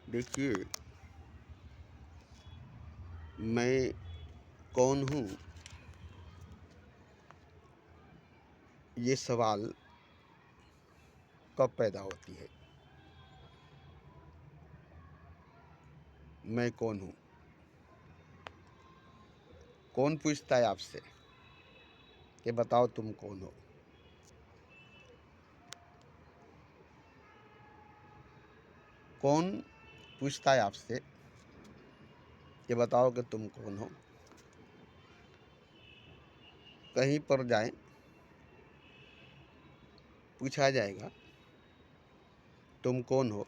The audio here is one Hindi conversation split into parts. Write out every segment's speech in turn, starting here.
देखिए, मैं कौन हूँ, ये सवाल कब पैदा होती है। मैं कौन हूँ, कौन पूछता है आपसे कि बताओ तुम कौन हो। कौन पूछता है आपसे कि बताओ कि तुम कौन हो। कहीं पर जाएं, पूछा जाएगा तुम कौन हो,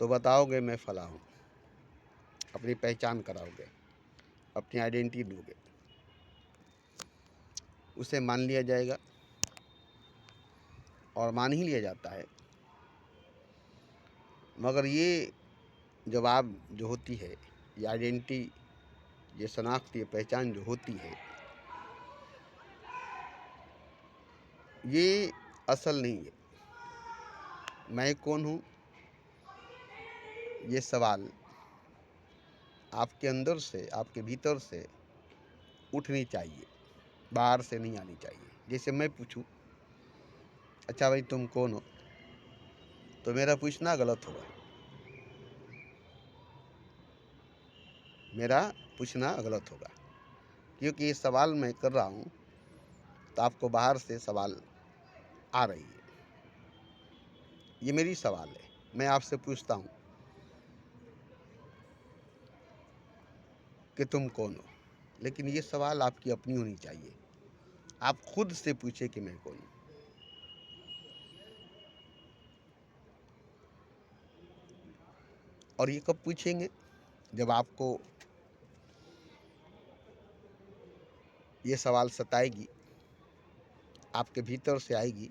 तो बताओगे मैं फला हूँ। अपनी पहचान कराओगे, अपनी आइडेंटिटी दोगे, उसे मान लिया जाएगा और मान ही लिया जाता है। मगर ये जवाब जो होती है, ये आइडेंटिटी, ये शनाख्त, ये पहचान जो होती है, ये असल नहीं है। मैं कौन हूँ, ये सवाल आपके अंदर से, आपके भीतर से उठनी चाहिए, बाहर से नहीं आनी चाहिए। जैसे मैं पूछूं, अच्छा भाई तुम कौन हो, तो मेरा पूछना गलत होगा। मेरा पूछना गलत होगा, क्योंकि ये सवाल मैं कर रहा हूँ तो आपको बाहर से सवाल आ रही है। ये मेरी सवाल है, मैं आपसे पूछता हूँ कि तुम कौन हो, लेकिन ये सवाल आपकी अपनी होनी चाहिए। आप खुद से पूछे कि मैं कौन हूँ। और ये कब पूछेंगे, जब आपको ये सवाल सताएगी, आपके भीतर से आएगी,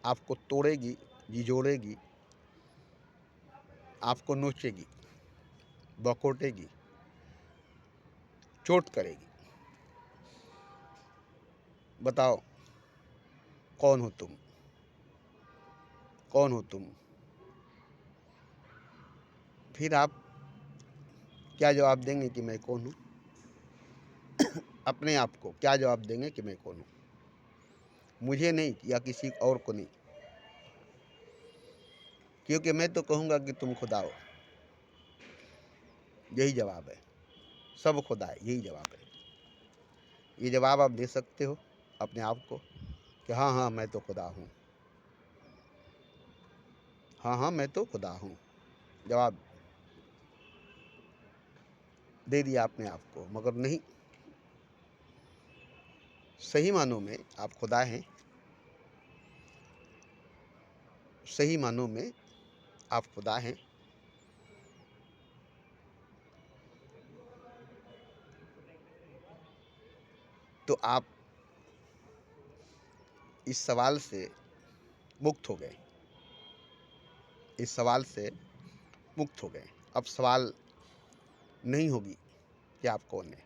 आपको तोड़ेगी, झिझोड़ेगी, आपको नोचेगी, बकोटेगी, चोट करेगी। बताओ कौन हो तुम, कौन हो तुम। फिर आप क्या जवाब देंगे कि मैं कौन हूँ। अपने आप को क्या जवाब देंगे कि मैं कौन हूँ। मुझे नहीं, या किसी और को नहीं, क्योंकि मैं तो कहूँगा कि तुम खुदा हो। यही जवाब है, सब खुदा है, यही जवाब है। ये जवाब आप दे सकते हो अपने आप को कि हाँ हाँ मैं तो खुदा हूँ, हाँ हाँ मैं तो खुदा हूँ। जवाब दे दिया अपने आप को। मगर नहीं, सही मानों में आप खुदा हैं, सही मानों में आप खुदा हैं। तो आप इस सवाल से मुक्त हो गए, इस सवाल से मुक्त हो गए। अब सवाल नहीं होगी कि आप कौन हैं,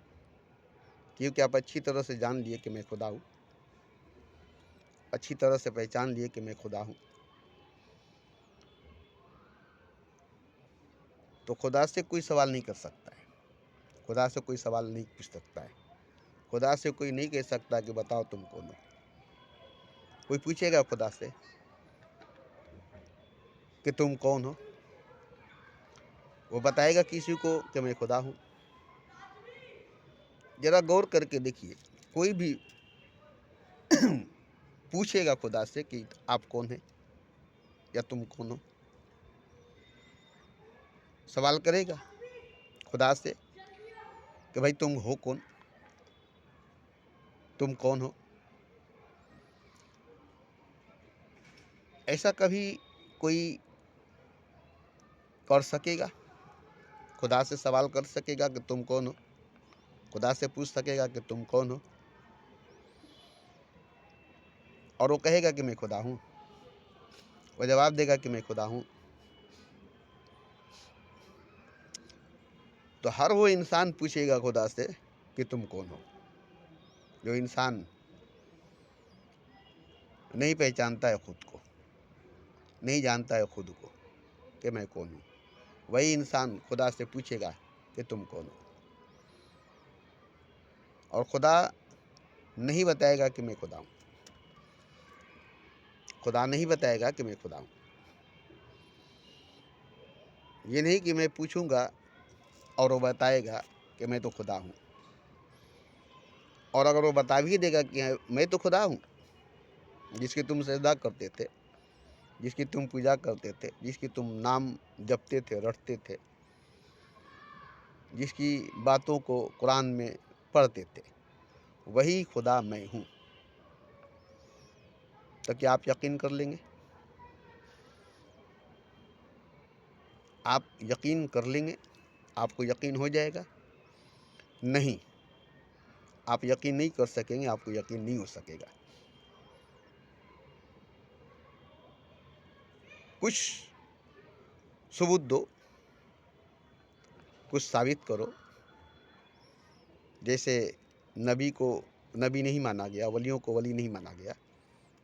क्योंकि आप अच्छी तरह से जान लिए कि मैं खुदा हूँ, अच्छी तरह से पहचान लिए कि मैं खुदा हूँ। तो खुदा से कोई सवाल नहीं कर सकता है, खुदा से कोई सवाल नहीं पूछ सकता है, खुदा से कोई नहीं कह सकता कि बताओ तुम कौन हो। कोई पूछेगा खुदा से कि तुम कौन हो, वो बताएगा किसी को कि मैं खुदा हूँ। जरा गौर करके देखिए, कोई भी पूछेगा खुदा से कि आप कौन हैं या तुम कौन हो, सवाल करेगा खुदा से कि भाई तुम हो कौन, तुम कौन हो। ऐसा कभी कोई कर सकेगा, खुदा से सवाल कर सकेगा कि तुम कौन हो, खुदा से पूछ सकेगा कि तुम कौन हो, और वो कहेगा कि मैं खुदा हूँ, वो जवाब देगा कि मैं खुदा हूँ। तो हर वो इंसान पूछेगा खुदा से कि तुम कौन हो। जो इंसान नहीं पहचानता है खुद को, नहीं जानता है खुद को कि मैं कौन हूँ, वही इंसान खुदा से पूछेगा कि तुम कौन हो, और खुदा नहीं बताएगा कि मैं खुदा हूँ। खुदा नहीं बताएगा कि मैं खुदा हूँ। ये नहीं कि मैं पूछूंगा और वो बताएगा कि मैं तो खुदा हूँ, और अगर वो बता भी देगा कि मैं तो खुदा हूँ, जिसकी तुम सजदा करते थे, जिसकी तुम पूजा करते थे, जिसकी तुम नाम जपते थे, रटते थे, जिसकी बातों को कुरान में पढ़ते थे, वही खुदा मैं हूँ, तो क्या आप यकीन कर लेंगे? आप यकीन कर लेंगे? आपको यकीन हो जाएगा? नहीं, आप यकीन नहीं कर सकेंगे, आपको यकीन नहीं हो सकेगा। कुछ सबूत दो, कुछ साबित करो। जैसे नबी को नबी नहीं माना गया, वलियों को वली नहीं माना गया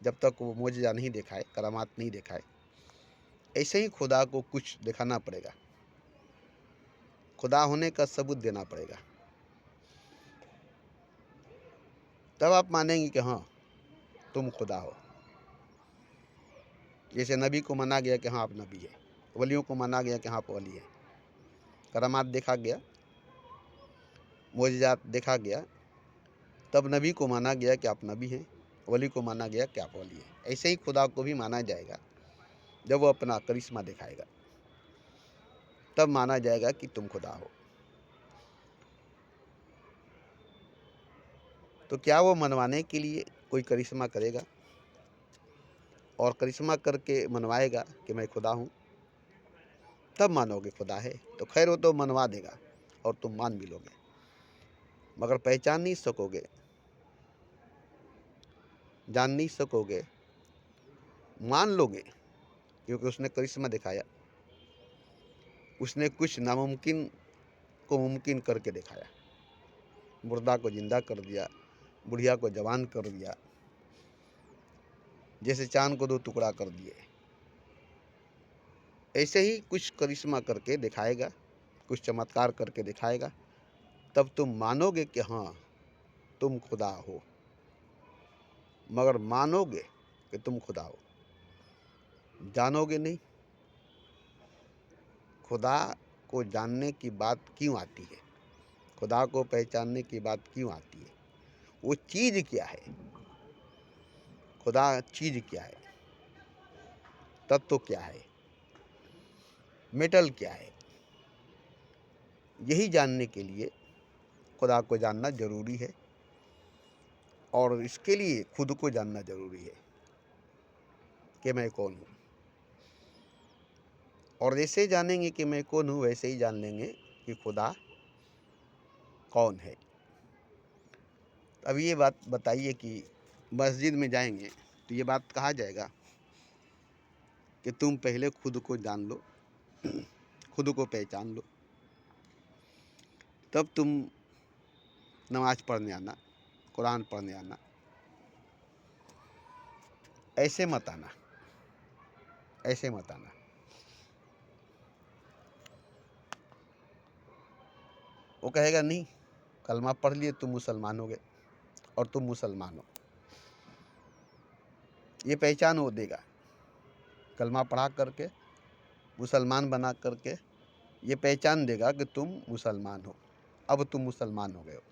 जब तक वो मोजज़ा नहीं दिखाए, करामात नहीं दिखाए, ऐसे ही खुदा को कुछ दिखाना पड़ेगा, खुदा होने का सबूत देना पड़ेगा, तब आप मानेंगे कि हाँ तुम खुदा हो। जैसे नबी को माना गया कि हाँ आप नबी है, वलियों को माना गया कि हाँ आप वली है, करामात देखा गया, मोजज़ात देखा गया, तब नबी को माना गया कि आप नबी हैं, वली को माना गया कि आप वली हैं। ऐसे ही खुदा को भी माना जाएगा, जब वो अपना करिश्मा दिखाएगा तब माना जाएगा कि तुम खुदा हो। तो क्या वो मनवाने के लिए कोई करिश्मा करेगा और करिश्मा करके मनवाएगा कि मैं खुदा हूँ, तब मानोगे खुदा है? तो खैर वो तो मनवा देगा और तुम मान भी लोगे, मगर पहचान नहीं सकोगे, जान नहीं सकोगे। मान लोगे क्योंकि उसने करिश्मा दिखाया, उसने कुछ नामुमकिन को मुमकिन करके दिखाया, मुर्दा को जिंदा कर दिया, बुढ़िया को जवान कर दिया, जैसे चांद को दो टुकड़ा कर दिए। ऐसे ही कुछ करिश्मा करके दिखाएगा, कुछ चमत्कार करके दिखाएगा, तब तुम मानोगे कि हाँ तुम खुदा हो। मगर मानोगे कि तुम खुदा हो, जानोगे नहीं। खुदा को जानने की बात क्यों आती है? खुदा को पहचानने की बात क्यों आती है? वो चीज़ क्या है? खुदा चीज़ क्या है? तत्व क्या है? मेटल क्या है? यही जानने के लिए खुदा को जानना ज़रूरी है, और इसके लिए खुद को जानना ज़रूरी है कि मैं कौन हूँ। और जैसे जानेंगे कि मैं कौन हूँ, वैसे ही जान लेंगे कि खुदा कौन है। अब ये बात बताइए कि मस्जिद में जाएंगे तो ये बात कहा जाएगा कि तुम पहले खुद को जान लो, खुद को पहचान लो, तब तुम नमाज पढ़ने आना, कुरान पढ़ने आना। ऐसे मत आना, ऐसे मत आना। वो कहेगा नहीं, कलमा पढ़ लिए तुम मुसलमान हो गए और तुम मुसलमान हो, ये पहचान वो देगा। कलमा पढ़ा करके, मुसलमान बना करके ये पहचान देगा कि तुम मुसलमान हो, अब तुम मुसलमान हो गए हो।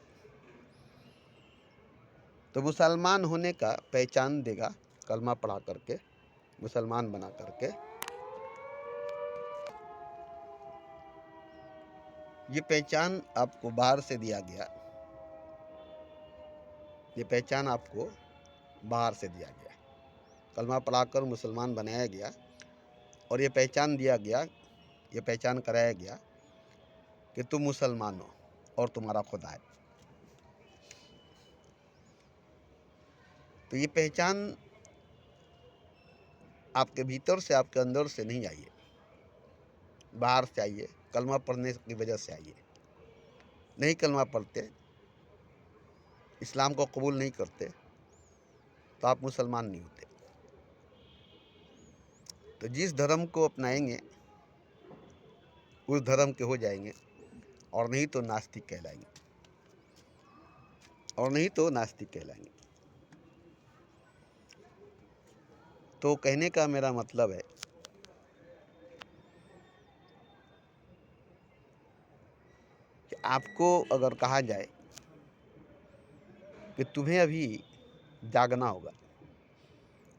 तो मुसलमान होने का पहचान देगा कलमा पढ़ा करके, मुसलमान बना करके। ये पहचान आपको बाहर से दिया गया, ये पहचान आपको बाहर से दिया गया, कलमा पढ़ाकर मुसलमान बनाया गया, और ये पहचान दिया गया, ये पहचान कराया गया कि तुम मुसलमान हो और तुम्हारा खुदा है। तो ये पहचान आपके भीतर से, आपके अंदर से नहीं आई है, बाहर से आई है, कलमा पढ़ने की वजह से आई है। नहीं कलमा पढ़ते, इस्लाम को कबूल नहीं करते, तो आप मुसलमान नहीं होते। तो जिस धर्म को अपनाएंगे उस धर्म के हो जाएंगे, और नहीं तो नास्तिक कहलाएंगे, और नहीं तो नास्तिक कहलाएंगे। तो कहने का मेरा मतलब है कि आपको अगर कहा जाए कि तुम्हें अभी जागना होगा,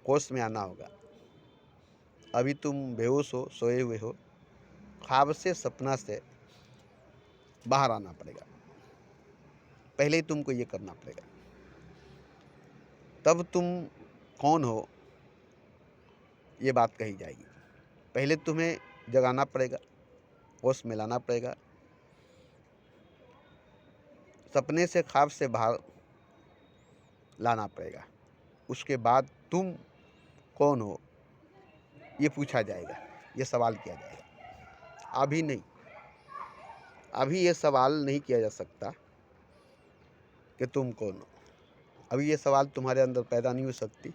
होश में आना होगा, अभी तुम बेहोश हो, सोए हुए हो, ख्वाब से सपना से बाहर आना पड़ेगा, पहले ही तुमको ये करना पड़ेगा, तब तुम कौन हो ये बात कही जाएगी। पहले तुम्हें जगाना पड़ेगा, होश में लाना पड़ेगा, सपने से ख्वाब से बाहर लाना पड़ेगा, उसके बाद तुम कौन हो ये पूछा जाएगा, ये सवाल किया जाएगा। अभी नहीं, अभी ये सवाल नहीं किया जा सकता कि तुम कौन हो। अभी ये सवाल तुम्हारे अंदर पैदा नहीं हो सकती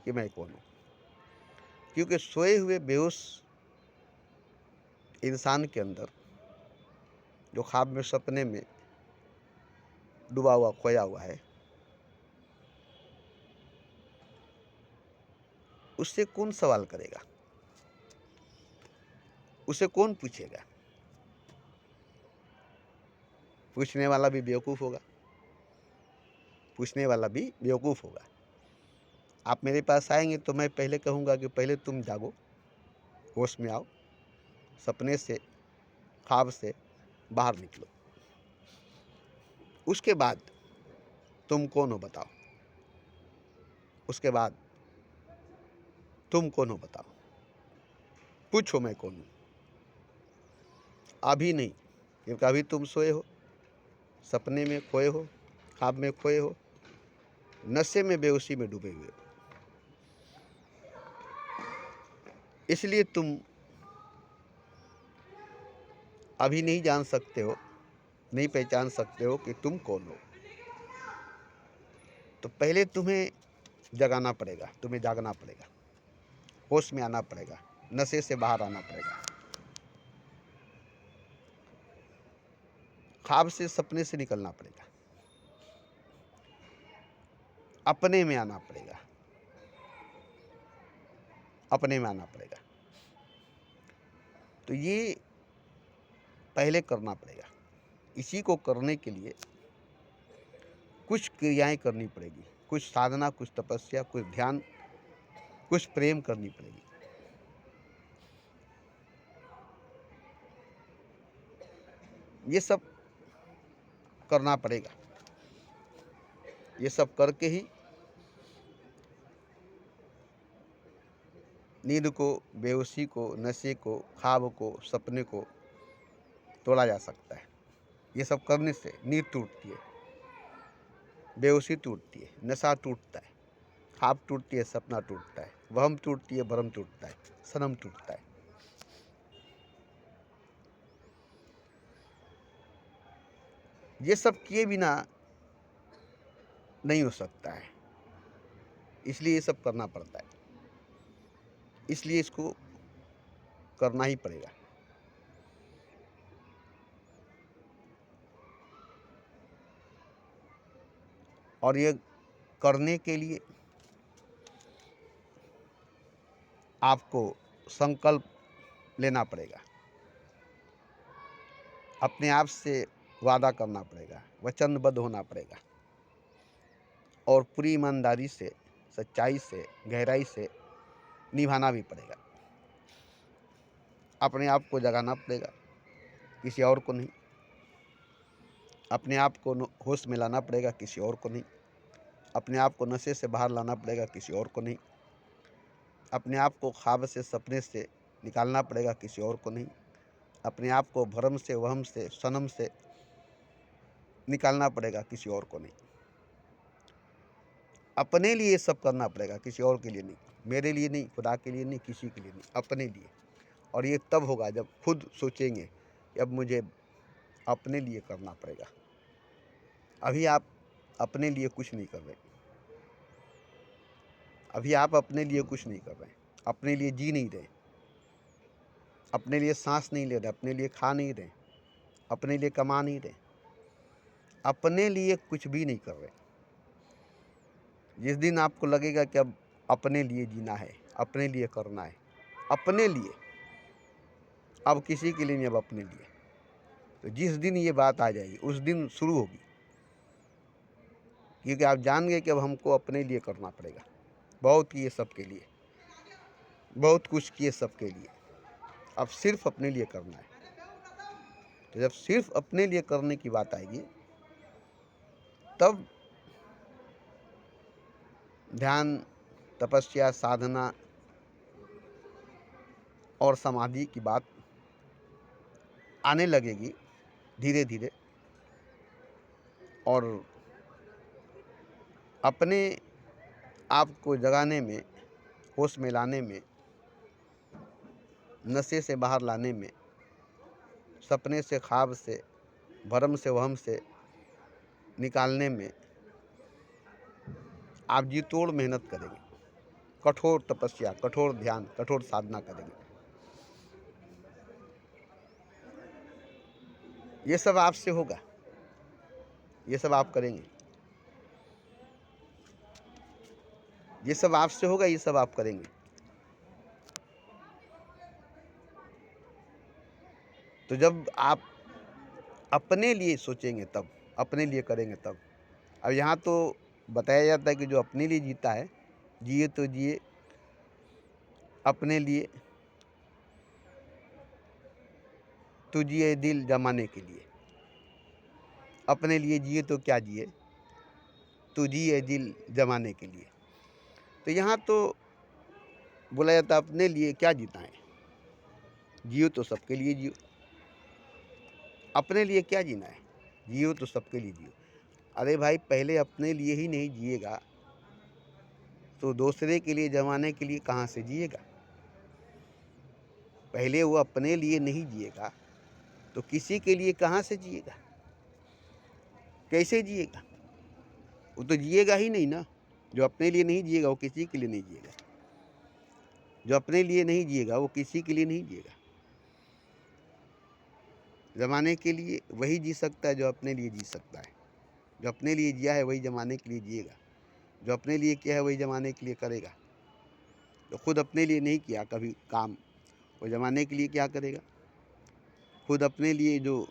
कि मैं कौन हूँ, क्योंकि सोए हुए बेहोश इंसान के अंदर जो ख्वाब में सपने में डूबा हुआ खोया हुआ है, उससे कौन सवाल करेगा, उसे कौन पूछेगा। पूछने वाला भी बेवकूफ़ होगा, पूछने वाला भी बेवकूफ़ होगा। आप मेरे पास आएंगे तो मैं पहले कहूँगा कि पहले तुम जागो, होश में आओ, सपने से ख्वाब से बाहर निकलो, उसके बाद तुम कौन हो बताओ, उसके बाद तुम कौन हो बताओ, पूछो मैं कौन हूँ। अभी नहीं, क्योंकि अभी तुम सोए हो, सपने में खोए हो, ख्वाब में खोए हो, नशे में बेहोशी में डूबे हुए हो। इसलिए तुम अभी नहीं जान सकते हो, नहीं पहचान सकते हो कि तुम कौन हो। तो पहले तुम्हें जगाना पड़ेगा, तुम्हें जागना पड़ेगा, होश में आना पड़ेगा, नशे से बाहर आना पड़ेगा, ख्वाब से सपने से निकलना पड़ेगा, अपने में आना पड़ेगा, अपने में आना पड़ेगा। तो ये पहले करना पड़ेगा। इसी को करने के लिए कुछ क्रियाएं करनी पड़ेगी, कुछ साधना, कुछ तपस्या, कुछ ध्यान, कुछ प्रेम करनी पड़ेगी। ये सब करना पड़ेगा। ये सब करके ही नींद को, बेहोशी को, नशे को, ख्वाब को, सपने को तोड़ा जा सकता है। ये सब करने से नींद टूटती है, बेहोशी टूटती है, नशा टूटता है, ख्वाब टूटती है, सपना टूटता है, वहम टूटती है, भ्रम टूटता है, सनम टूटता है। ये सब किए बिना नहीं हो सकता है, इसलिए ये सब करना पड़ता है, इसलिए इसको करना ही पड़ेगा। और ये करने के लिए आपको संकल्प लेना पड़ेगा, अपने आप से वादा करना पड़ेगा, वचनबद्ध होना पड़ेगा, और पूरी ईमानदारी से, सच्चाई से, गहराई से निभाना भी पड़ेगा। अपने आप को जगाना पड़ेगा, किसी और को नहीं। अपने आप को होश में लाना पड़ेगा, किसी और को नहीं। अपने आप को नशे से बाहर लाना पड़ेगा, किसी और को नहीं। अपने आप को ख्वाब से, सपने से निकालना पड़ेगा, किसी और को नहीं। अपने आप को भ्रम से, वहम से, सनम से निकालना पड़ेगा, किसी और को नहीं। अपने लिए सब करना पड़ेगा, किसी और के लिए नहीं, मेरे लिए नहीं, खुदा के लिए नहीं, किसी के लिए नहीं, अपने लिए। और ये तब होगा जब खुद सोचेंगे कि अब मुझे अपने लिए करना पड़ेगा। अभी आप अपने लिए कुछ नहीं कर रहे, अभी आप अपने लिए कुछ नहीं कर रहे, अपने लिए जी नहीं रहे, अपने लिए सांस नहीं ले रहे, अपने लिए खा नहीं रहे, अपने लिए कमा नहीं रहे, अपने लिए कुछ भी नहीं कर रहे। जिस दिन आपको लगेगा कि अब अपने लिए जीना है, अपने लिए करना है, अपने लिए, अब किसी के लिए नहीं, अब अपने लिए, तो जिस दिन ये बात आ जाएगी उस दिन शुरू होगी, क्योंकि आप जान गए कि अब हमको अपने लिए करना पड़ेगा। बहुत किए सबके लिए, बहुत कुछ किए सबके लिए, अब सिर्फ अपने लिए करना है। तो जब सिर्फ अपने लिए करने की बात आएगी तब ध्यान, तपस्या, साधना और समाधि की बात आने लगेगी धीरे धीरे, और अपने आप को जगाने में, होश में लाने में, नशे से बाहर लाने में, सपने से, ख्वाब से, भ्रम से, वहम से निकालने में आप जी तोड़ मेहनत करेंगे, कठोर तपस्या, कठोर ध्यान, कठोर साधना करेंगे। ये सब आपसे होगा, ये सब आप करेंगे, ये सब आपसे होगा, ये सब आप करेंगे। तो जब आप अपने लिए सोचेंगे तब, अपने लिए करेंगे तब। अब यहाँ तो बताया जाता है कि जो अपने लिए जीता है, जिए तो जिए अपने लिए, तो जिए दिल जमाने के लिए। अपने लिए जिए तो क्या जिए, तो जिए दिल जमाने के लिए। तो यहाँ तो बोला जाता है अपने लिए क्या जीता है, जियो तो सबके लिए जियो। अपने लिए क्या जीना है, जियो तो सबके लिए जियो। अरे भाई, पहले अपने लिए ही नहीं जिएगा तो दूसरे के लिए, जमाने के लिए कहाँ से जिएगा। पहले वो अपने लिए नहीं जिएगा तो किसी के लिए कहाँ से जिएगा, कैसे जिएगा। वो तो जिएगा ही नहीं ना। जो अपने लिए नहीं जिएगा वो किसी के लिए नहीं जिएगा। जो अपने लिए नहीं जिएगा वो किसी के लिए नहीं जिएगा। जमाने के लिए वही जी सकता है जो अपने लिए जी सकता है। जो अपने लिए जिया है वही जमाने के लिए जिएगा। जो अपने लिए किया है वही जमाने के लिए करेगा। जो खुद अपने लिए नहीं किया कभी काम, वो जमाने के लिए क्या करेगा। खुद अपने लिए जो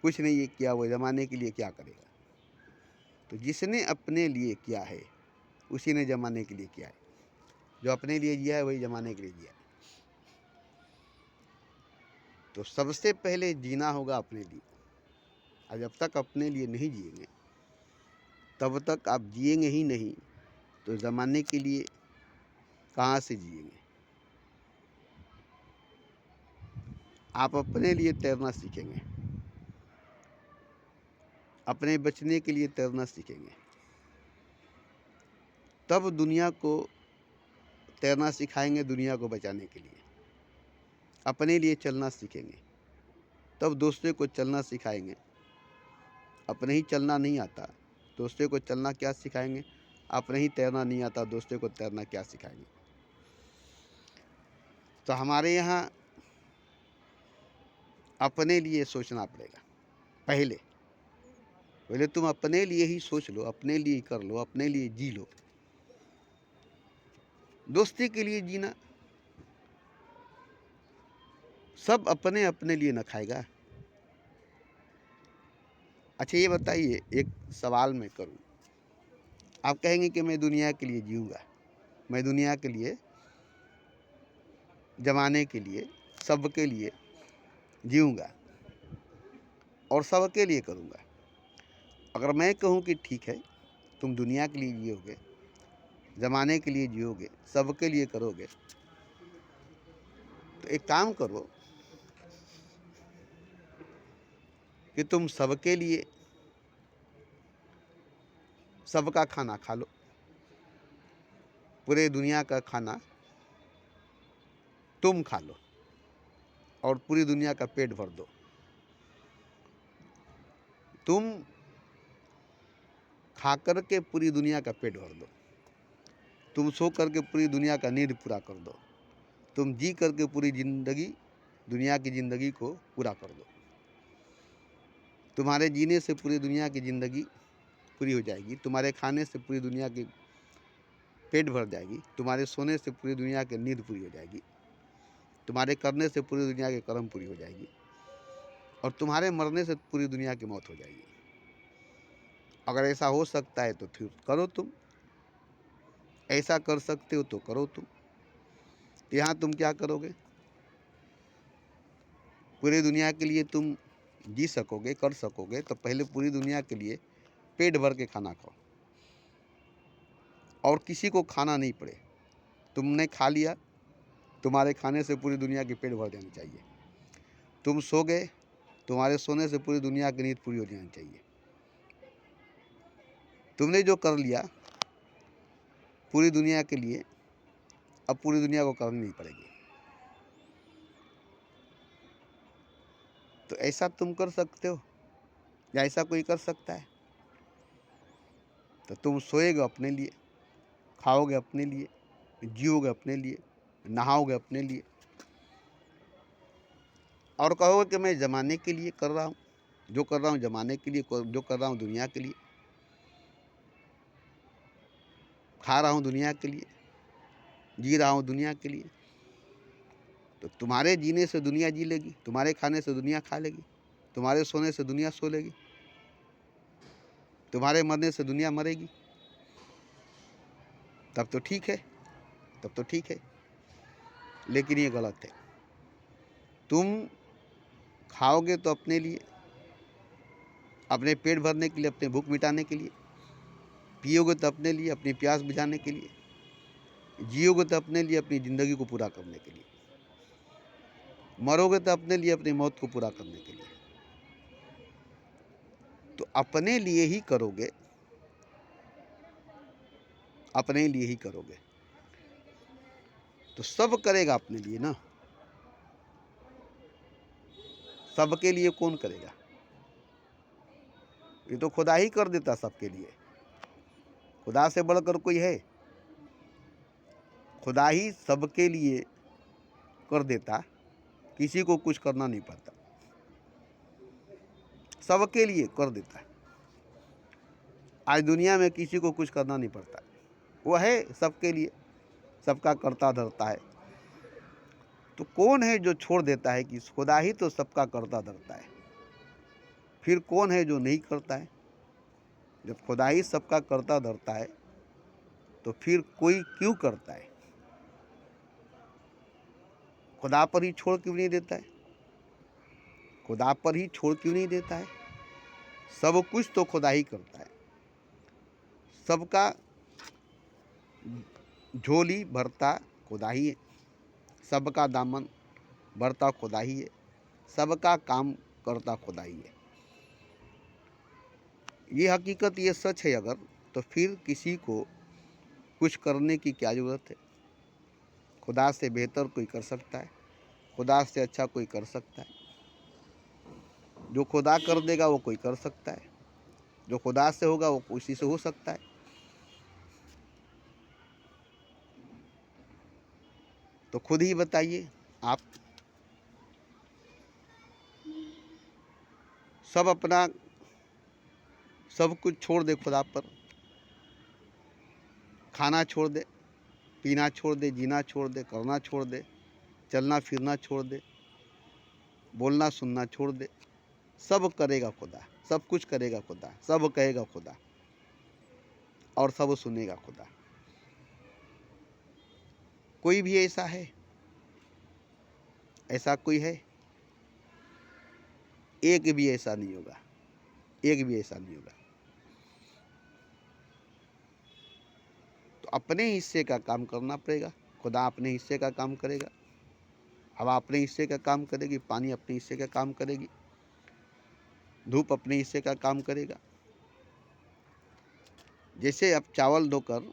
कुछ नहीं किया वो जमाने के लिए क्या करेगा। तो जिसने अपने लिए किया है उसी ने जमाने के लिए किया है। जो अपने लिए जिया है वही जमाने के लिए जिया है। तो सबसे पहले जीना होगा अपने लिए। और जब तक अपने लिए नहीं जिएंगे तब तक आप जिएंगे ही नहीं, तो ज़माने के लिए कहाँ से जिएंगे। आप अपने लिए तैरना सीखेंगे, अपने बचने के लिए तैरना सीखेंगे, तब दुनिया को तैरना सिखाएंगे। दुनिया को बचाने के लिए अपने लिए चलना सीखेंगे, तब दूसरे को चलना सिखाएंगे। अपने ही चलना नहीं आता, दूसरे को चलना क्या सिखाएंगे। अपने ही तैरना नहीं आता, दूसरे को तैरना क्या सिखाएंगे। तो हमारे यहाँ अपने लिए सोचना पड़ेगा। पहले पहले तुम अपने लिए ही सोच लो, अपने लिए ही कर लो, अपने लिए जी लो। दोस्ती के लिए जीना, सब अपने अपने लिए न खाएगा। अच्छा ये बताइए, एक सवाल मैं करूं। आप कहेंगे कि मैं दुनिया के लिए जीऊँगा, मैं दुनिया के लिए, जमाने के लिए, सबके लिए जीऊँगा और सबके लिए करूँगा। अगर मैं कहूँ कि ठीक है, तुम दुनिया के लिए जियोगे, जमाने के लिए जियोगे, सबके लिए करोगे, तो एक काम करो कि तुम सबके लिए सबका खाना खा लो। पूरे दुनिया का खाना तुम खा लो और पूरी दुनिया का पेट भर दो। तुम खा कर के पूरी दुनिया का पेट भर दो। तुम सो करके पूरी दुनिया का नींद पूरा कर दो। तुम जी करके पूरी ज़िंदगी, दुनिया की ज़िंदगी को पूरा कर दो। तुम्हारे जीने से पूरी दुनिया की ज़िंदगी पूरी हो जाएगी। तुम्हारे खाने से पूरी दुनिया की पेट भर जाएगी। तुम्हारे सोने से पूरी दुनिया की नींद पूरी हो जाएगी। तुम्हारे करने से पूरी दुनिया के कर्म पूरी हो जाएगी। और तुम्हारे मरने से पूरी दुनिया की मौत हो जाएगी। अगर ऐसा हो सकता है तो फिर करो तुम। ऐसा कर सकते हो तो करो तुम। यहाँ तुम क्या करोगे? पूरी दुनिया के लिए तुम जी सकोगे, कर सकोगे, तो पहले पूरी दुनिया के लिए पेट भर के खाना खाओ और किसी को खाना नहीं पड़े। तुमने खा लिया, तुम्हारे खाने से पूरी दुनिया की पेट भर जानी चाहिए। तुम सो गए, तुम्हारे सोने से पूरी दुनिया की नींद पूरी हो जानी चाहिए। तुमने जो कर लिया पूरी दुनिया के लिए, अब पूरी दुनिया को करनी नहीं पड़ेगी। तो ऐसा तुम कर सकते हो या ऐसा कोई कर सकता है? तो तुम सोएगे अपने लिए, खाओगे अपने लिए, जियोगे अपने लिए, नहाओगे अपने लिए और कहोगे कि मैं ज़माने के लिए कर रहा हूँ। जो कर रहा हूँ ज़माने के लिए, जो कर रहा हूँ दुनिया के लिए, खा रहा हूँ दुनिया के लिए, जी रहा हूँ दुनिया के लिए। तो तुम्हारे जीने से दुनिया जी लेगी, तुम्हारे खाने से दुनिया खा लेगी, तुम्हारे सोने से दुनिया सो लेगी, तुम्हारे मरने से दुनिया मरेगी। तब तो ठीक है, तब तो ठीक है। लेकिन ये गलत है। तुम खाओगे तो अपने लिए, अपने पेट भरने के लिए, अपने भूख मिटाने के लिए। पियोगे तो अपने लिए, अपनी प्यास बुझाने के लिए। जियोगे तो अपने लिए, अपनी ज़िंदगी को पूरा करने के लिए। मरोगे तो अपने लिए, अपनी मौत को पूरा करने के लिए। तो अपने लिए ही करोगे, अपने लिए ही करोगे तो सब करेगा अपने लिए ना। सबके लिए कौन करेगा? ये तो खुदा ही कर देता सबके लिए। खुदा से बढ़कर कोई है? खुदा ही सबके लिए कर देता, किसी को कुछ करना नहीं पड़ता, सबके लिए कर देता है। आज दुनिया में किसी को कुछ करना नहीं पड़ता, वो है सबके लिए, सबका करता धरता है। तो कौन है जो छोड़ देता है? कि खुदा ही तो सबका करता धरता है। फिर कौन है जो नहीं करता है? जब खुदा ही सबका करता धरता है तो फिर कोई क्यों करता है? खुदा पर ही छोड़ क्यों नहीं देता है? खुदा पर ही छोड़ क्यों नहीं देता है? सब कुछ तो खुदा ही करता है। सबका झोली भरता खुदा ही है, सबका दामन भरता खुदा ही है, सबका काम करता खुदा ही है। ये हकीकत, ये सच है अगर, तो फिर किसी को कुछ करने की क्या ज़रूरत है? खुदा से बेहतर कोई कर सकता है, खुदा से अच्छा कोई कर सकता है। जो खुदा कर देगा वो कोई कर सकता है, जो खुदा से होगा वो उसी से हो सकता है। तो खुद ही बताइए आप। सब अपना सब कुछ छोड़ दे खुदा पर, खाना छोड़ दे, पीना छोड़ दे, जीना छोड़ दे, करना छोड़ दे, चलना फिरना छोड़ दे, बोलना सुनना छोड़ दे, सब करेगा खुदा, सब कुछ करेगा खुदा, सब कहेगा खुदा और सब सुनेगा खुदा। कोई भी ऐसा है? ऐसा कोई है? एक भी ऐसा नहीं होगा, एक भी ऐसा नहीं होगा। तो अपने हिस्से का काम करना पड़ेगा। खुदा अपने हिस्से का काम करेगा, हवा अपने हिस्से का काम करेगी, पानी अपने हिस्से का काम करेगी, धूप अपने हिस्से का काम करेगा। जैसे आप चावल धोकर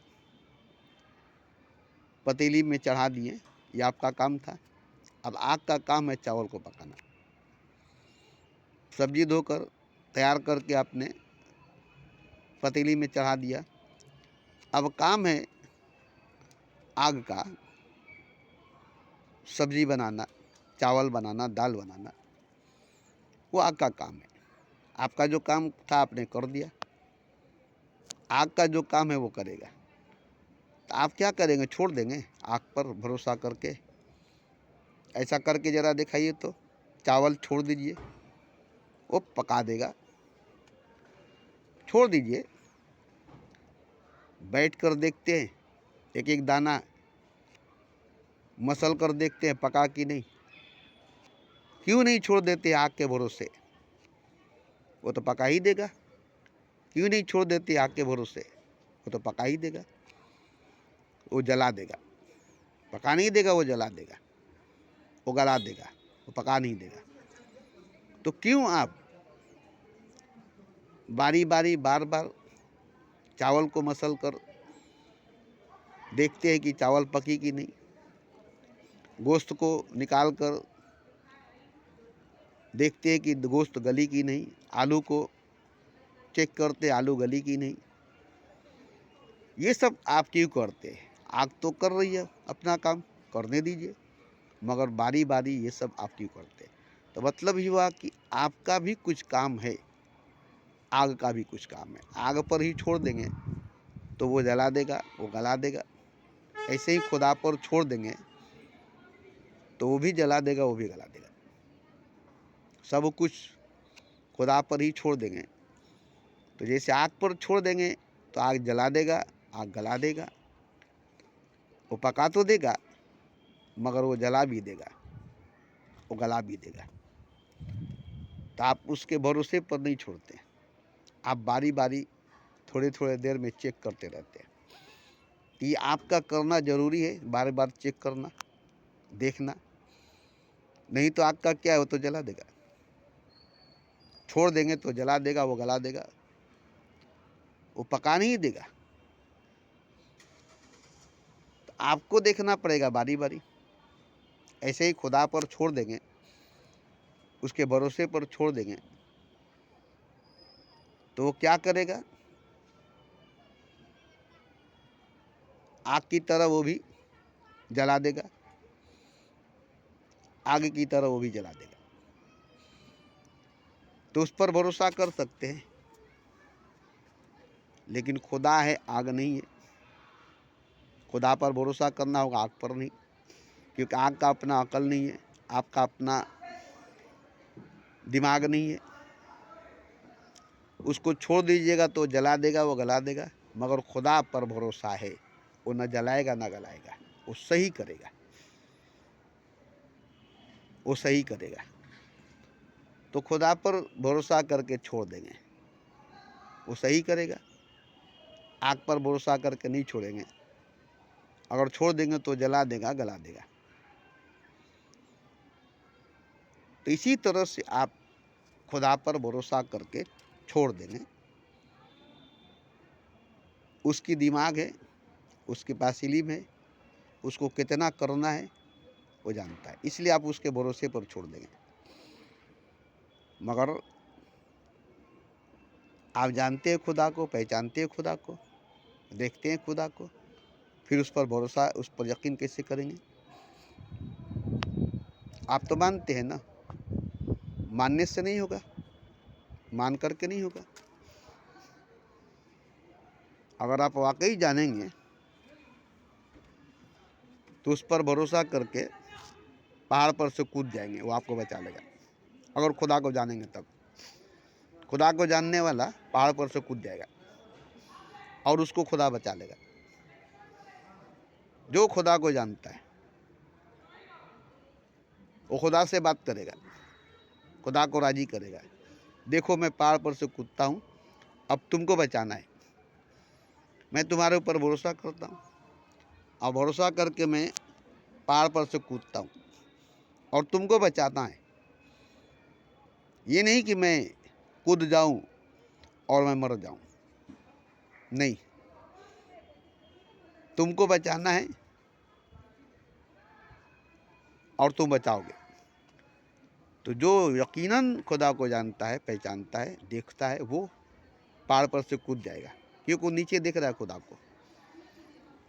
पतीली में चढ़ा दिए, ये आपका काम था। अब आग का काम है चावल को पकाना। सब्जी धोकर तैयार करके आपने पतीली में चढ़ा दिया, अब काम है आग का सब्जी बनाना, चावल बनाना, दाल बनाना, वो आग का काम है। आपका जो काम था आपने कर दिया, आग का जो काम है वो करेगा। तो आप क्या करेंगे? छोड़ देंगे आग पर भरोसा करके? ऐसा करके ज़रा दिखाइए तो। चावल छोड़ दीजिए, वो पका देगा। छोड़ दीजिए, बैठ कर देखते हैं, एक एक दाना मसल कर देखते हैं पका कि नहीं। क्यों नहीं छोड़ देते आग के भरोसे? वो तो पका ही देगा। क्यों नहीं छोड़ देते आग के भरोसे? वो तो पका ही देगा। वो जला देगा, पका नहीं देगा, वो जला देगा, वो गला देगा, वो पका नहीं देगा। तो क्यों आप बारी बारी बार बार चावल को मसल कर देखते हैं कि चावल पकी कि नहीं, गोश्त को निकाल कर देखते हैं कि गोश्त गली की नहीं, आलू को चेक करते आलू गली की नहीं। ये सब आप क्यों करते हैं? आग तो कर रही है अपना काम, करने दीजिए, मगर बारी बारी ये सब आप क्यों करते हैं? तो मतलब ये हुआ कि आपका भी कुछ काम है, आग का भी कुछ काम है। आग पर ही छोड़ देंगे तो वो जला देगा, वो गला देगा। ऐसे ही खुदा पर छोड़ देंगे तो वो भी जला देगा, वो भी गला देगा। सब कुछ खुदा पर ही छोड़ देंगे तो जैसे आग पर छोड़ देंगे तो आग जला देगा, आग गला देगा, वो पका तो देगा मगर वो जला भी देगा, वो गला भी देगा। तो आप उसके भरोसे पर नहीं छोड़ते, आप बारी बारी थोड़े थोड़े देर में चेक करते रहते हैं। ये आपका करना ज़रूरी है, बार बार चेक करना, देखना। नहीं तो आग का क्या है, वो तो जला देगा। छोड़ देंगे तो जला देगा, वो गला देगा, वो पका नहीं देगा। तो आपको देखना पड़ेगा बारी बारी। ऐसे ही खुदा पर छोड़ देंगे, उसके भरोसे पर छोड़ देंगे तो वो क्या करेगा? आग की तरह वो भी जला देगा, आग की तरह वो भी जला देगा। तो उस पर भरोसा कर सकते हैं, लेकिन खुदा है, आग नहीं है। खुदा पर भरोसा करना होगा, आग पर नहीं, क्योंकि आग का अपना अकल नहीं है, आपका अपना दिमाग नहीं है। उसको छोड़ दीजिएगा तो जला देगा, वो गला देगा, मगर खुदा पर भरोसा है, वो न जलाएगा न गलाएगा, वो सही करेगा, वो सही करेगा। तो खुदा पर भरोसा करके छोड़ देंगे, वो सही करेगा। आग पर भरोसा करके नहीं छोड़ेंगे, अगर छोड़ देंगे तो जला देगा, गला देगा। तो इसी तरह से आप खुदा पर भरोसा करके छोड़ देंगे। उसकी दिमाग है, उसके पास इल्म है, उसको कितना करना है वो जानता है, इसलिए आप उसके भरोसे पर छोड़ देंगे। मगर आप जानते हैं खुदा को, पहचानते हैं खुदा को, देखते हैं खुदा को, फिर उस पर भरोसा, उस पर यकीन कैसे करेंगे? आप तो मानते हैं ना, मानने से नहीं होगा, मान करके नहीं होगा। अगर आप वाकई जानेंगे तो उस पर भरोसा करके पहाड़ पर से कूद जाएंगे, वो आपको बचा लेगा। अगर खुदा को जानेंगे तब। खुदा को जानने वाला पहाड़ पर से कूद जाएगा और उसको खुदा बचा लेगा। जो खुदा को जानता है वो खुदा से बात करेगा, खुदा को राजी करेगा। देखो मैं पहाड़ पर से कूदता हूँ, अब तुमको बचाना है, मैं तुम्हारे ऊपर भरोसा करता हूँ, और भरोसा करके मैं पहाड़ पर से कूदता हूँ और तुमको बचाना है। ये नहीं कि मैं कूद जाऊँ और मैं मर जाऊँ, नहीं, तुमको बचाना है और तुम बचाओगे। तो जो यकीनन खुदा को जानता है, पहचानता है, देखता है, वो पहाड़ पर से कूद जाएगा, क्योंकि वो नीचे देख रहा है खुदा को,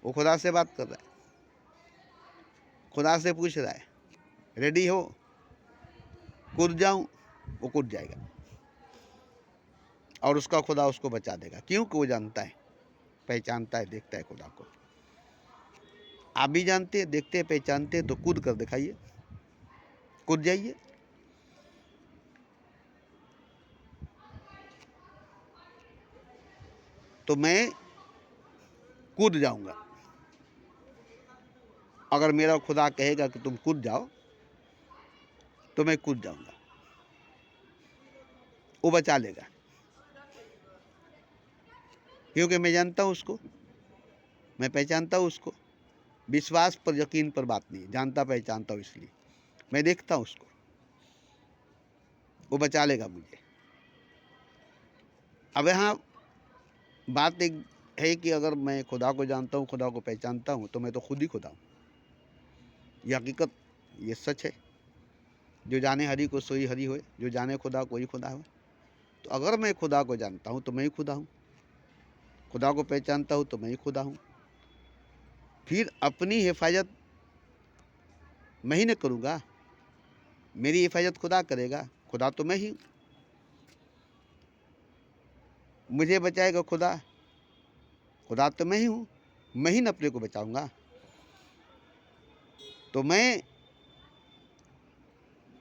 वो खुदा से बात कर रहा है, खुदा से पूछ रहा है रेडी हो, कूद जाऊं, वो कूद जाएगा और उसका खुदा उसको बचा देगा, क्योंकि वो जानता है, पहचानता है, देखता है खुदा को। आप भी जानते हैं, देखते हैं, पहचानते हैं, तो कूद कर दिखाइए, कूद जाइए। तो मैं कूद जाऊंगा। अगर मेरा खुदा कहेगा कि तुम कूद जाओ तो मैं कूद जाऊंगा, वो बचा लेगा, क्योंकि मैं जानता हूं उसको, मैं पहचानता हूं उसको। विश्वास पर, यकीन पर बात नहीं, जानता पहचानता हूं, इसलिए मैं देखता हूं उसको, वो बचा लेगा मुझे। अब यहाँ बात एक है कि अगर मैं खुदा को जानता हूँ, खुदा को पहचानता हूँ, तो मैं तो खुद ही खुदा हूँ। ये हकीकत, ये सच है। जो जाने हरि को सोई हरि होए, जो जाने खुदा कोई खुदा हो। तो अगर मैं खुदा को जानता हूँ तो मैं ही खुदा हूँ, खुदा को पहचानता हूँ तो मैं ही खुदा हूँ। फिर अपनी हिफाजत मैं ही न करूँगा, मेरी हिफाजत खुदा करेगा, खुदा तो मैं ही हूँ। मुझे बचाएगा खुदा, खुदा तो मैं ही हूँ, मैं ही न अपने को बचाऊँगा। तो मैं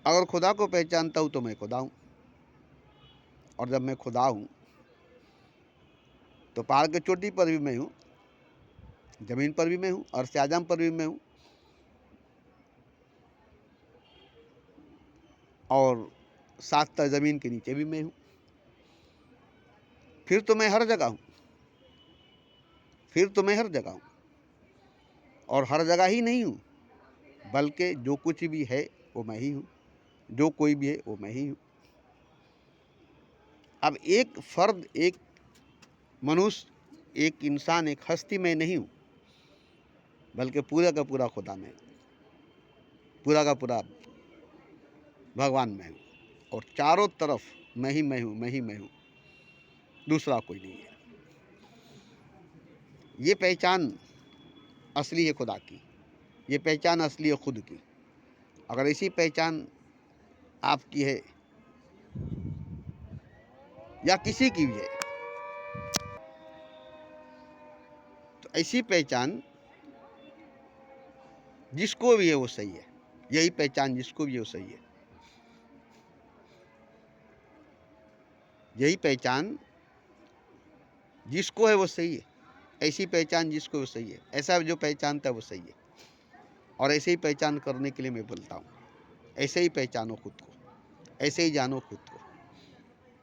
अगर खुदा को पहचानता हूँ तो मैं खुदा हूँ, और जब मैं खुदा हूँ तो पहाड़ की चोटी पर भी मैं हूँ, ज़मीन पर भी मैं हूँ, अर्श आज़म पर भी मैं हूँ, और सात तह ज़मीन के नीचे भी मैं हूँ। फिर तो मैं हर जगह हूँ, फिर तो मैं हर जगह हूँ, और हर जगह ही नहीं हूँ, बल्कि जो कुछ भी है वो मैं ही हूँ, जो कोई भी है वो मैं ही हूँ। अब एक फर्द, एक मनुष्य, एक इंसान, एक हस्ती मैं नहीं हूँ, बल्कि पूरा का पूरा खुदा मैं हूँ, पूरा का पूरा भगवान मैं हूँ, और चारों तरफ मैं ही मैं हूँ, मैं ही मैं हूँ, दूसरा कोई नहीं है। ये पहचान असली है खुदा की, ये पहचान असली है खुद की। अगर ऐसी पहचान आपकी है या किसी की भी है, तो ऐसी पहचान जिसको भी है वो सही है। यही पहचान जिसको भी है वो सही है। यही पहचान जिसको है वो सही है। ऐसी पहचान जिसको वो सही है, ऐसा जो पहचानता है वो सही है। और ऐसे ही पहचान करने के लिए मैं बोलता हूँ, ऐसे ही पहचानो खुद को, ऐसे ही जानो खुद को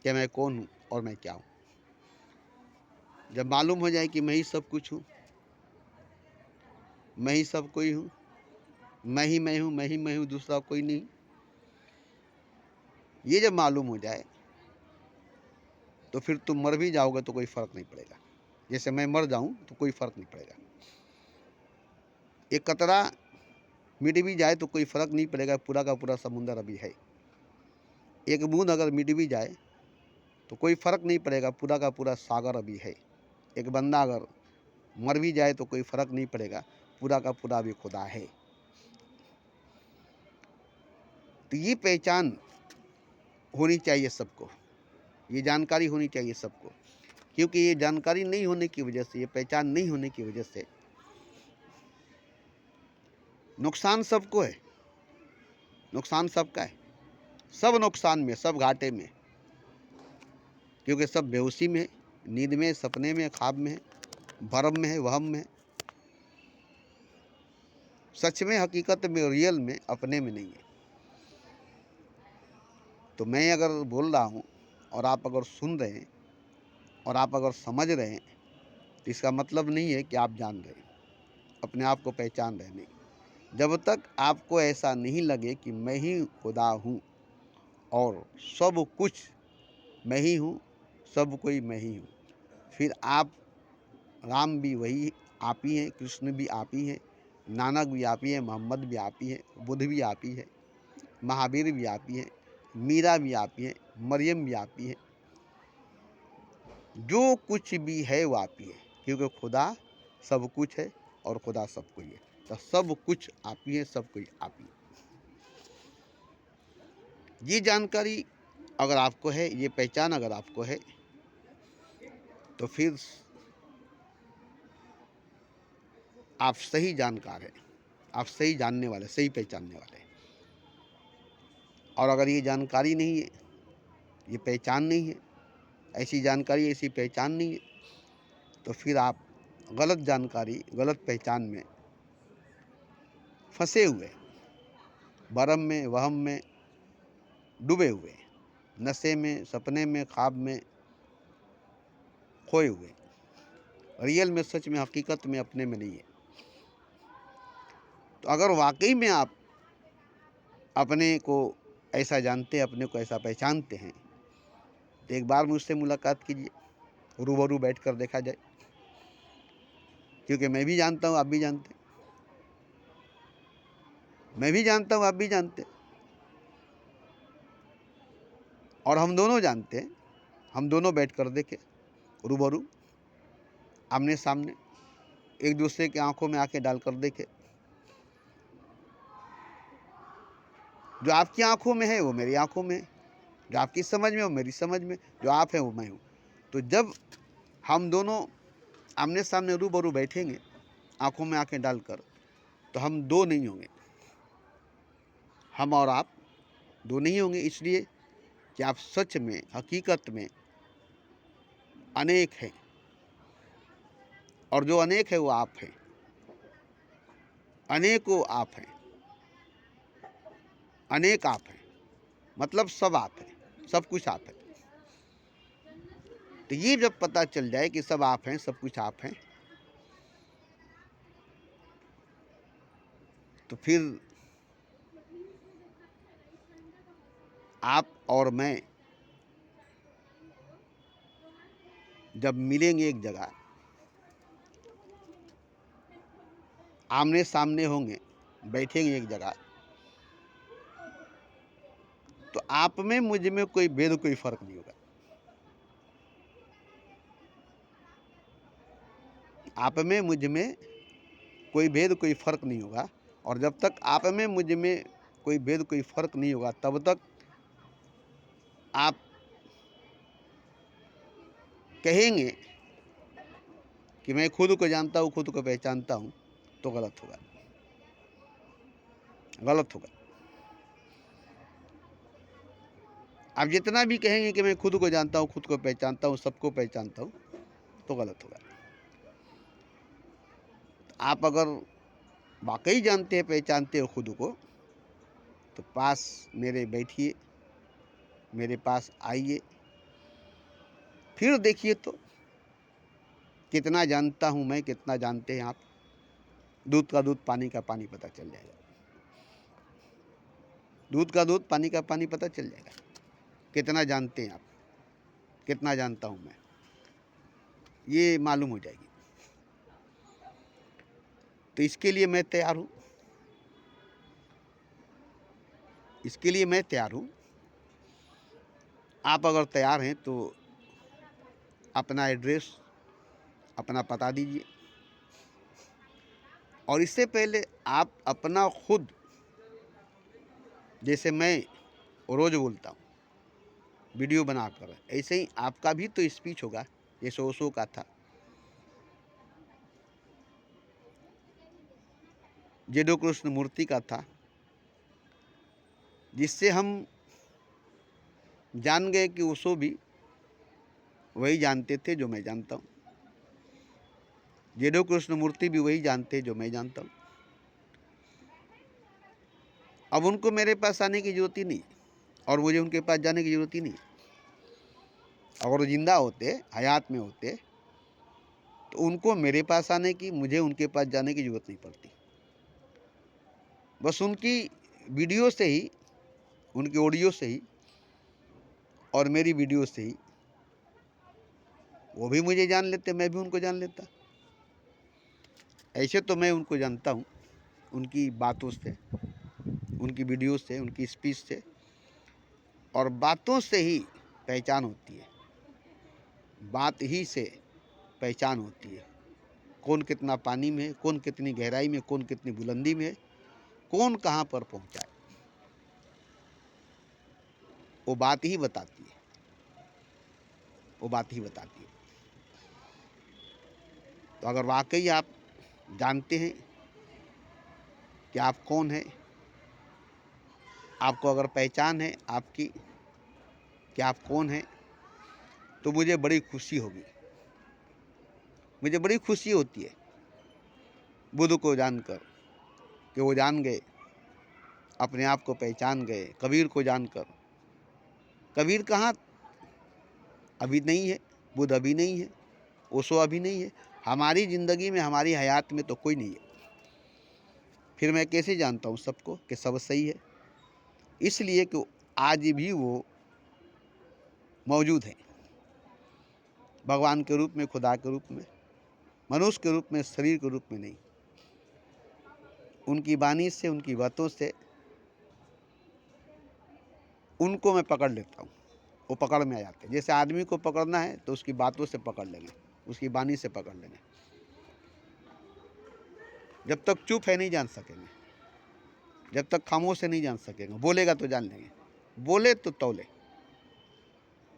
कि मैं कौन हूँ और मैं क्या हूँ। जब मालूम हो जाए कि मैं ही सब कुछ हूँ, मैं ही सब कोई हूँ, मैं ही मैं हूँ, मैं ही मैं हूँ, दूसरा कोई नहीं, ये जब मालूम हो जाए तो फिर तुम मर भी जाओगे तो कोई फ़र्क नहीं पड़ेगा। जैसे मैं मर जाऊं तो कोई फ़र्क नहीं पड़ेगा। एक कतरा मिट भी जाए तो कोई फ़र्क नहीं पड़ेगा, पूरा का पूरा समुंदर अभी है। एक बूंद अगर मिट भी जाए तो कोई फ़र्क नहीं पड़ेगा, पूरा का पूरा सागर अभी है। एक बंदा अगर मर भी जाए तो कोई फ़र्क नहीं पड़ेगा, पूरा का पूरा अभी खुदा है। तो ये पहचान होनी चाहिए सबको, ये जानकारी होनी चाहिए सबको, क्योंकि ये जानकारी नहीं होने की वजह से, ये पहचान नहीं होने की वजह से नुकसान सबको है, नुकसान सबका है, सब नुकसान में, सब घाटे में, क्योंकि सब बेहोशी में है, नींद में, सपने में, ख्वाब में है, भरम में है, वहम में है, सच में, हकीकत में, रियल में, अपने में नहीं है। तो मैं अगर बोल रहा हूँ और आप अगर सुन रहे हैं और आप अगर समझ रहे हैं, तो इसका मतलब नहीं है कि आप जान रहे हैं, अपने आप को पहचान रहे नहीं। जब तक आपको ऐसा नहीं लगे कि मैं ही खुदा हूँ और सब कुछ मैं ही हूँ, सब कोई मैं ही हूँ, फिर आप, राम भी वही आप ही हैं, कृष्ण भी आप ही हैं, नानक भी आप ही हैं, मोहम्मद भी आप ही हैं, बुद्ध भी आप ही है, महावीर भी आप ही हैं, मीरा भी आप ही हैं, मरियम भी आप ही हैं, जो कुछ भी है वो आप ही है, क्योंकि खुदा सब कुछ है और खुदा सब कोई है। तो सब कुछ आप ही है, सब कोई आप ही है। ये जानकारी अगर आपको है, ये पहचान अगर आपको है, तो फिर आप सही जानकार हैं, आप सही जानने वाले, सही पहचानने वाले हैं। और अगर ये जानकारी नहीं है, ये पहचान नहीं है, ऐसी जानकारी, ऐसी पहचान नहीं है, तो फिर आप गलत जानकारी, गलत पहचान में फंसे हुए, भरम में, वहम में डूबे हुए, नशे में, सपने में, ख्वाब में खोए हुए, रियल में, सच में, हकीकत में, अपने में नहीं है। तो अगर वाकई में आप अपने को ऐसा जानते हैं, अपने को ऐसा पहचानते हैं, तो एक बार मुझसे मुलाकात कीजिए, रूबरू बैठ कर देखा जाए, क्योंकि मैं भी जानता हूँ, आप भी जानते हैं, मैं भी जानता हूँ, आप भी जानते हैं, और हम दोनों जानते हैं। हम दोनों बैठ कर देखें, रूबरू, आमने सामने, एक दूसरे की आंखों में आंखें डालकर देखें। जो आपकी आंखों में है वो मेरी आंखों में है, जो आपकी समझ में वो मेरी समझ में, जो आप हैं वो मैं हूँ। तो जब हम दोनों आमने सामने रूबरू बैठेंगे, आंखों में आंखें डालकर, तो हम दो नहीं होंगे, हम और आप दो नहीं होंगे, इसलिए कि आप सच में, हकीकत में अनेक हैं, और जो अनेक है वो आप हैं, अनेकों आप हैं, अनेक आप हैं, मतलब सब आप हैं, सब कुछ आप है। तो ये जब पता चल जाए कि सब आप हैं, सब कुछ आप हैं, तो फिर आप और मैं जब मिलेंगे एक जगह, आमने सामने होंगे, बैठेंगे एक जगह, तो आप में मुझ में कोई भेद, कोई फर्क नहीं होगा। आप में मुझ में कोई भेद, कोई फर्क नहीं होगा। और जब तक आप में मुझ में कोई भेद, कोई फर्क नहीं होगा, तब तक आप कहेंगे कि मैं खुद को जानता हूँ, खुद को पहचानता हूँ, तो गलत होगा, गलत होगा। आप जितना भी कहेंगे कि मैं खुद को जानता हूँ, खुद को पहचानता हूँ, सबको पहचानता हूँ, तो गलत होगा। आप अगर वाकई जानते हैं, पहचानते हो खुद को, तो पास मेरे बैठिए, मेरे पास आइए, फिर देखिए तो कितना जानता हूँ मैं, कितना जानते हैं आप। दूध का दूध, पानी का पानी पता चल जाएगा। दूध का दूध, पानी का पानी पता चल जाएगा, कितना जानते हैं आप, कितना जानता हूँ मैं, ये मालूम हो जाएगी। तो इसके लिए मैं तैयार हूँ, इसके लिए मैं तैयार हूँ। आप अगर तैयार हैं तो अपना एड्रेस, अपना पता दीजिए। और इससे पहले आप अपना खुद, जैसे मैं रोज़ बोलता हूँ वीडियो बनाकर, ऐसे ही आपका भी तो स्पीच होगा, जैसे ओशो का था, जेडो कृष्ण मूर्ति का था, जिससे हम जान गए कि ओशो भी वही जानते थे जो मैं जानता हूँ, जेडो कृष्ण मूर्ति भी वही जानते जो मैं जानता हूँ। अब उनको मेरे पास आने की जरूरत ही नहीं, और मुझे उनके पास जाने की जरूरत ही नहीं। अगर वो जिंदा होते, हयात में होते, तो उनको मेरे पास आने की, मुझे उनके पास जाने की जरूरत नहीं पड़ती। बस उनकी वीडियो से ही, उनकी ऑडियो से ही और मेरी वीडियो से ही वो भी मुझे जान लेते, मैं भी उनको जान लेता। ऐसे तो मैं उनको जानता हूँ उनकी बातों से, उनकी वीडियो से, उनकी स्पीच से, और बातों से ही पहचान होती है, बात ही से पहचान होती है। कौन कितना पानी में है, कौन कितनी गहराई में, कौन कितनी बुलंदी में है, कौन कहाँ पर पहुँचा है। वो बात ही बताती है, वो बात ही बताती है। तो अगर वाकई आप जानते हैं कि आप कौन हैं, आपको अगर पहचान है आपकी कि आप कौन हैं, तो मुझे बड़ी खुशी होगी, मुझे बड़ी खुशी होती है बुद्ध को जानकर कि वो जान गए, अपने आप को पहचान गए। कबीर को जानकर, कबीर कहाँ अभी नहीं है, बुद्ध अभी नहीं है, ओशो अभी नहीं है, हमारी ज़िंदगी में, हमारी हयात में तो कोई नहीं है। फिर मैं कैसे जानता हूँ सबको कि सब सही है? इसलिए कि आज भी वो मौजूद है, भगवान के रूप में, खुदा के रूप में, मनुष्य के रूप में, शरीर के रूप में नहीं। उनकी वाणी से, उनकी बातों से उनको मैं पकड़ लेता हूँ, वो पकड़ में आ जाते हैं। जैसे आदमी को पकड़ना है तो उसकी बातों से पकड़ लेंगे, उसकी वाणी से पकड़ लेंगे। जब तक चुप है नहीं जान सकेंगे, जब तक खामोश है नहीं जान सकेंगे। बोलेगा तो जान लेंगे, बोले तो तौले,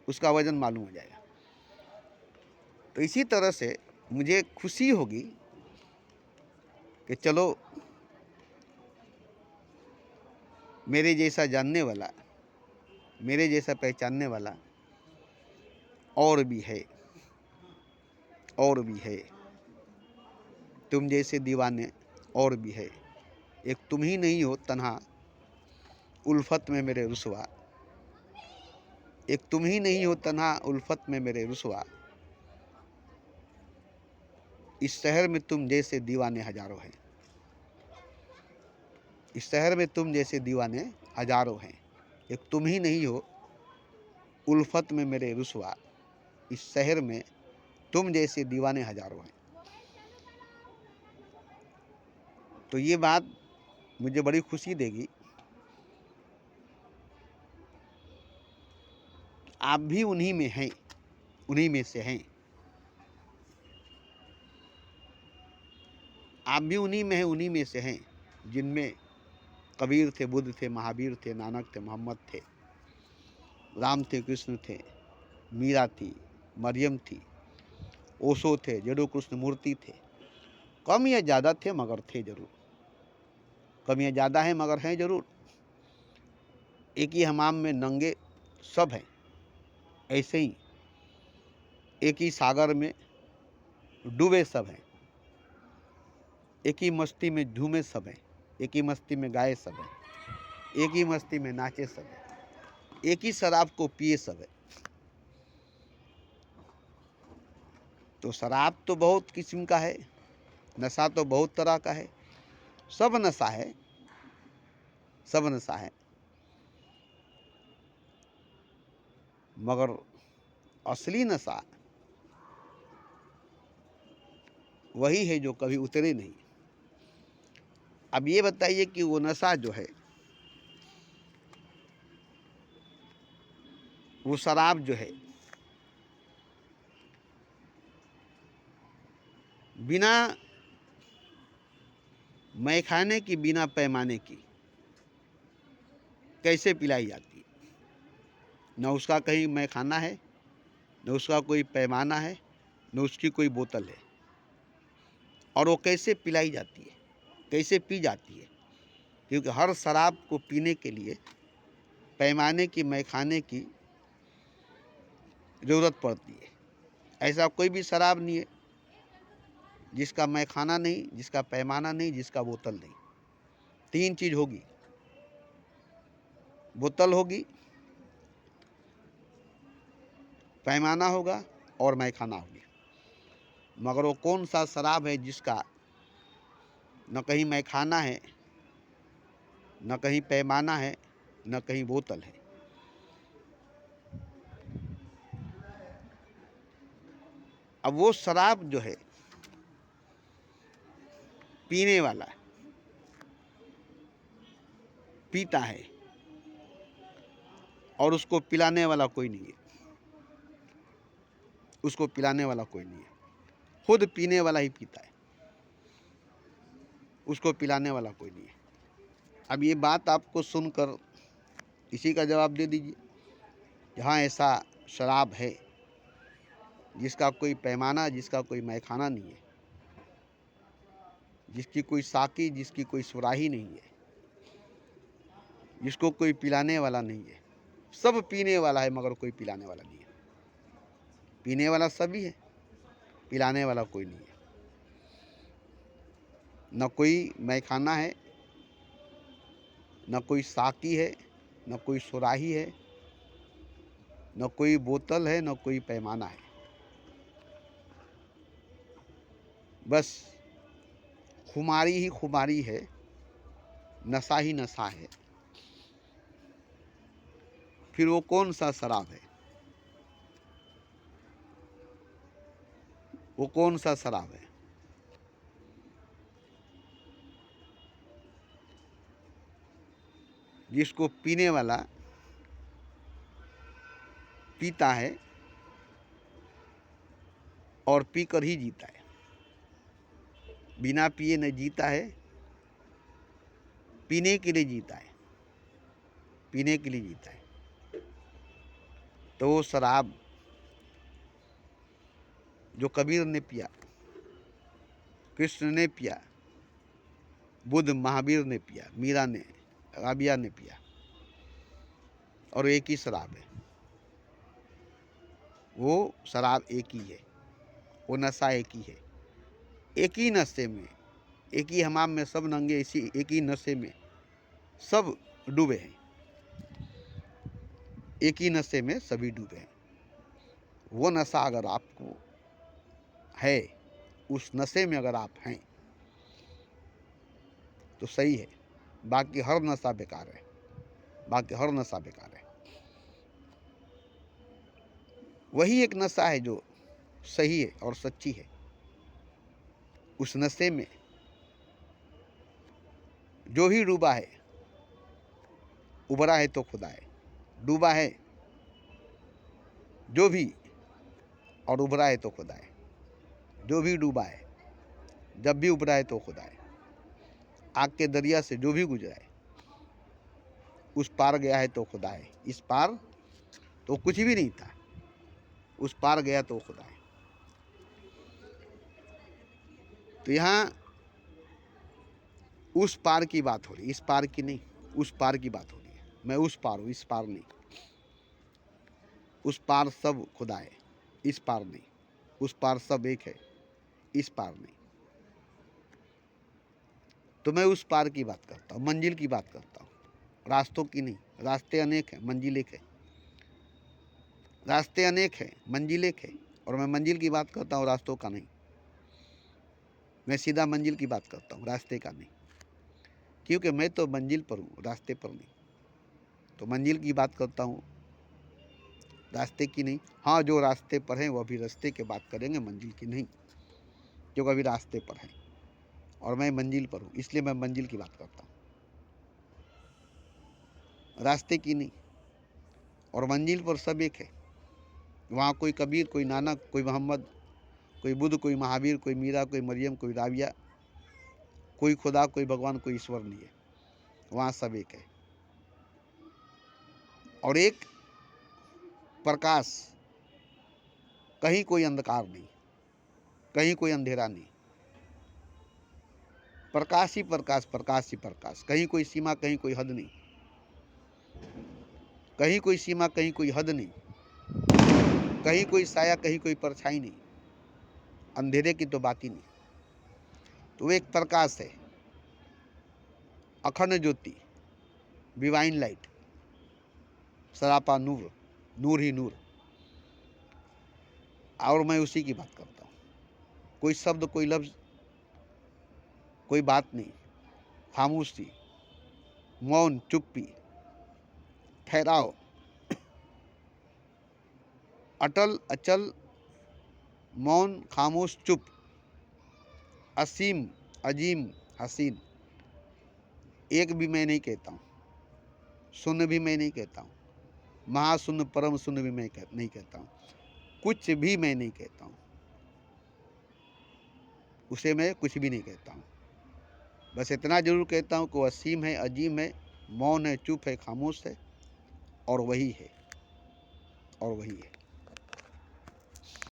उसका वजन मालूम हो जाएगा। तो इसी तरह से मुझे खुशी होगी कि चलो मेरे जैसा जानने वाला, मेरे जैसा पहचानने वाला और भी है, और भी है। तुम जैसे दीवाने और भी है। एक तुम ही नहीं हो तन्हा उल्फत में मेरे रुसवा, एक तुम ही नहीं हो तन्हा उल्फत में मेरे रुसवा। इस शहर में तुम जैसे दीवाने हजारों हैं, इस शहर में तुम जैसे दीवाने हजारों हैं। एक तुम ही नहीं हो उल्फत में मेरे रुसवा, इस शहर में तुम जैसे दीवाने हजारों हैं। तो ये बात मुझे बड़ी खुशी देगी, आप भी उन्हीं में हैं, उन्हीं में से हैं। आप भी उन्हीं में हैं, उन्हीं में से हैं जिनमें कबीर थे, बुद्ध थे, महावीर थे, नानक थे, मोहम्मद थे, राम थे, कृष्ण थे, मीरा थी, मरियम थी, ओशो थे, जड़ो कृष्ण मूर्ति थे। कम या ज़्यादा थे मगर थे जरूर, कम या ज़्यादा हैं मगर हैं जरूर। एक ही हमाम में नंगे सब हैं, ऐसे ही एक ही सागर में डूबे सब हैं, एक ही मस्ती में झूमे सब हैं, एक ही मस्ती में गाए सब हैं, एक ही मस्ती में नाचे सब हैं, एक ही शराब को पिए सब है। तो शराब तो बहुत किस्म का है, नशा तो बहुत तरह का है, सब नशा है, सब नशा है, मगर असली नशा वही है जो कभी उतरे नहीं। अब ये बताइए कि वो नशा जो है, वो शराब जो है, बिना मैखाने की, बिना पैमाने की कैसे पिलाई जाती है? न उसका कहीं मैखाना है, न उसका कोई पैमाना है, न उसकी कोई बोतल है। और वो कैसे पिलाई जाती है, कैसे पी जाती है? क्योंकि हर शराब को पीने के लिए पैमाने की, मैखाने की ज़रूरत पड़ती है। ऐसा कोई भी शराब नहीं है जिसका मैखाना नहीं, जिसका पैमाना नहीं, जिसका बोतल नहीं। तीन चीज़ होगी, बोतल होगी, पैमाना होगा और मैखाना होगी। मगर वो कौन सा शराब है जिसका न कहीं मैखाना है, न कहीं पैमाना है, न कहीं बोतल है? अब वो शराब जो है, पीने वाला पीता है और उसको पिलाने वाला कोई नहीं है, उसको पिलाने वाला कोई नहीं है। खुद पीने वाला ही पीता है, उसको पिलाने वाला कोई नहीं है। अब ये बात आपको सुनकर इसी का जवाब दे दीजिए जहाँ ऐसा शराब है जिसका कोई पैमाना, जिसका कोई मैखाना नहीं है, जिसकी कोई साकी, जिसकी कोई सुराही नहीं है, जिसको कोई पिलाने वाला नहीं है। सब पीने वाला है मगर कोई पिलाने वाला नहीं है। पीने वाला सभी है, पिलाने वाला कोई नहीं है। न कोई मैखाना है, न कोई साकी है, न कोई सुराही है, न कोई बोतल है, न कोई पैमाना है। बस खुमारी ही खुमारी है, नशा ही नशा है। फिर वो कौन सा शराब है? वो कौन सा शराब है? जिसको पीने वाला पीता है और पीकर ही जीता है। बिना पिए न जीता है, पीने के लिए जीता है, पीने के लिए जीता है। तो वो शराब जो कबीर ने पिया, कृष्ण ने पिया, बुद्ध महावीर ने पिया, मीरा ने, राबिया ने पिया, और एक ही शराब है। वो शराब एक ही है, वो नशा एक ही है। एक ही नशे में, एक ही हमाम में सब नंगे, इसी एक ही नशे में सब डूबे हैं। एक ही नशे में सभी डूबे हैं। वो नशा अगर आपको है, उस नशे में अगर आप हैं तो सही है। बाकी हर नशा बेकार है, बाकी हर नशा बेकार है। वही एक नशा है जो सही है और सच्ची है। उस नशे में जो भी डूबा है, उभरा है तो खुदा है। डूबा है जो भी और उभरा है तो खुदा है। जो भी डूबा है, जब भी उभरा है तो खुदा है। आग के दरिया से जो भी गुजरा है, उस पार गया है तो खुदा है। इस पार तो कुछ भी नहीं था, उस पार गया तो खुदा है। तो यहाँ उस पार की बात हो रही, इस पार की नहीं, उस पार की बात हो रही है। मैं उस पार हूँ, इस पार नहीं। उस पार सब खुदा है, इस पार नहीं। उस पार सब एक है, इस पार नहीं। तो मैं उस पार की बात करता हूँ, मंजिल की बात करता हूँ, रास्तों की नहीं। रास्ते अनेक हैं, मंजिल एक है। रास्ते अनेक हैं, मंजिल एक है। और मैं मंजिल की बात करता हूँ, रास्तों का नहीं। मैं सीधा मंजिल की बात करता हूँ, रास्ते का नहीं। क्योंकि मैं तो मंजिल पर हूँ, रास्ते पर नहीं। तो मंजिल की बात करता हूँ, रास्ते की नहीं। हाँ, जो रास्ते पर हैं वो अभी रास्ते की बात करेंगे, मंजिल की नहीं, जो अभी रास्ते पर हैं। और मैं मंजिल पर हूँ, इसलिए मैं मंजिल की बात करता हूँ, रास्ते की नहीं। और मंजिल पर सब एक है। वहाँ कोई कबीर, कोई नानक, कोई मोहम्मद, कोई बुद्ध, कोई महावीर, कोई मीरा, कोई मरियम, कोई राबिया, कोई खुदा, कोई भगवान, कोई ईश्वर नहीं है। वहाँ सब एक है। और एक प्रकाश, कहीं कोई अंधकार नहीं, कहीं कोई अंधेरा नहीं। प्रकाश ही प्रकाश, प्रकाश ही प्रकाश। कहीं कोई सीमा, कहीं कोई हद नहीं। कहीं कोई सीमा, कहीं कोई हद नहीं। कहीं कोई साया, कहीं कोई परछाई नहीं। अंधेरे की तो बात ही नहीं। तो एक प्रकाश है, अखंड ज्योति, डिवाइन लाइट, सरापा नूर, नूर ही नूर। और मैं उसी की बात करता हूँ। कोई शब्द, कोई लफ्ज, कोई बात नहीं। खामोशी, मौन, चुप्पी, ठहराव, अटल, अचल, मौन, खामोश, चुप, असीम, अजीम, हसीन। एक भी मैं नहीं कहता हूँ, शून्य भी मैं नहीं कहता हूँ, महाशून्य, परम शून्य भी मैं नहीं कहता हूँ। कुछ भी मैं नहीं कहता हूँ, उसे मैं कुछ भी नहीं कहता हूँ। बस इतना जरूर कहता हूँ कि वो असीम है, अजीम है, मौन है, चुप है, खामोश है, और वही है। और वही है।